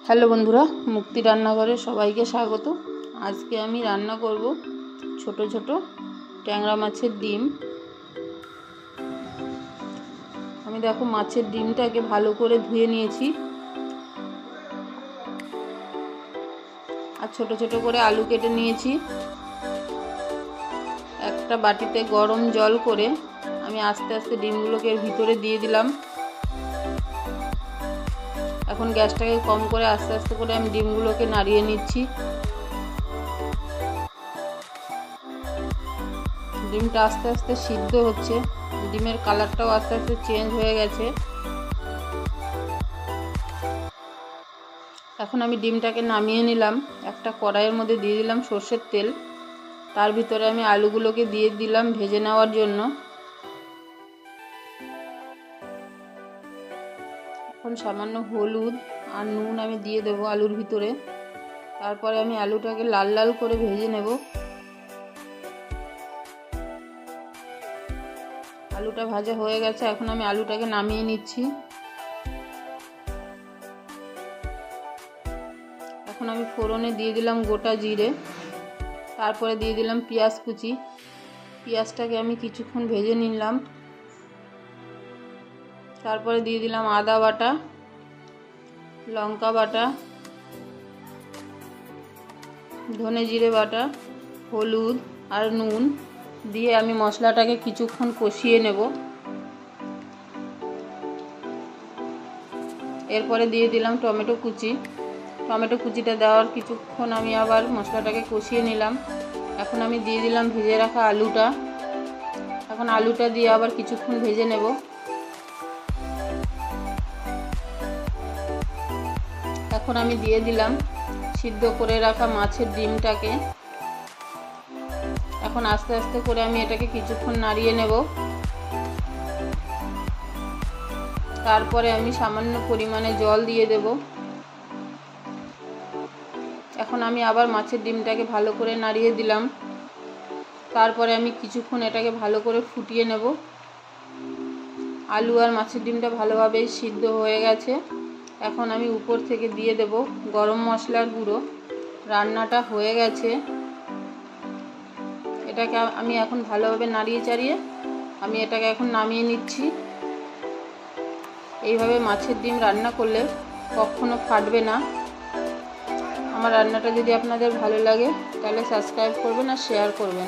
Hello বন্ধুরা, মুক্তি রান্নাঘরে সবাইকে স্বাগত। আজকে আমি রান্না করব ছোট ছোট ট্যাংরা মাছের ডিম। আমি দেখো মাছের ডিমটাকে ভালো করে ধুয়ে নিয়েছি, আর ছোট ছোট করে আলু কেটে নিয়েছি। একটা বাটিতে গরম জল করে আমি আস্তে আস্তে ডিমগুলোকে এর ভিতরে দিয়ে দিলাম। এখন গ্যাসটাকে কম করে আস্তে আস্তে করে আমি ডিমগুলোকে নাড়িয়ে নিচ্ছি। ডিমটা আস্তে আস্তে সিদ্ধ হচ্ছে, ডিমের কালারটাও আস্তে আস্তে চেঞ্জ হয়ে গেছে। এখন আমি ডিমটাকে নামিয়ে নিলাম। একটা কড়াইয়ের মধ্যে দিয়ে দিলাম সর্ষের তেল, তার ভিতরে আমি আলুগুলোকে দিয়ে দিলাম ভেজে নেওয়ার জন্য। এখন সামান্য হলুদ আর নুন আমি দিয়ে দেবো আলুর ভিতরে। তারপরে আমি আলুটাকে লাল লাল করে ভেজে নেব। আলুটা ভাজা হয়ে গেছে, এখন আমি আলুটাকে নামিয়ে নিচ্ছি। এখন আমি ফোড়নে দিয়ে দিলাম গোটা জিরে, তারপরে দিয়ে দিলাম পেঁয়াজ কুচি। পেঁয়াজটাকে আমি কিছুক্ষণ ভেজে নিলাম। তারপরে দিয়ে দিলাম আদা বাটা, লঙ্কা বাটা, ধনে জিরে বাটা, হলুদ আর নুন দিয়ে আমি মশলাটাকে কিছুক্ষণ কষিয়ে নেব। এরপরে দিয়ে দিলাম টমেটো কুচি। টমেটো কুচিটা দেওয়ার কিছুক্ষণ আমি আবার মশলাটাকে কষিয়ে নিলাম। এখন আমি দিয়ে দিলাম ভেজে রাখা আলুটা। এখন আলুটা দিয়ে আবার কিছুক্ষণ ভেজে নেব। এখন আমি দিয়ে দিলাম সিদ্ধ করে রাখা মাছের ডিমটাকে। এখন আস্তে আস্তে করে আমি এটাকে কিছুক্ষণ নাড়িয়ে নেব। তারপরে আমি সামান্য পরিমাণে জল দিয়ে দেব। এখন আমি আবার মাছের ডিমটাকে ভালো করে নাড়িয়ে দিলাম। তারপরে আমি কিছুক্ষণ এটাকে ভালো করে ফুটিয়ে নেব। আলু আর মাছের ডিমটা ভালোভাবেই সিদ্ধ হয়ে গেছে। এখন আমি উপর থেকে দিয়ে দেব গরম মশলার গুঁড়ো। রান্নাটা হয়ে গেছে। এটাকে আমি এখন ভালোভাবে নাড়িয়ে চাড়িয়ে আমি এটাকে এখন নামিয়ে নিচ্ছি। এইভাবে মাছের ডিম রান্না করলে কখনো ফাটবে না। আমার রান্নাটা যদি আপনাদের ভালো লাগে তাহলে সাবস্ক্রাইব করবেন আর শেয়ার করবেন।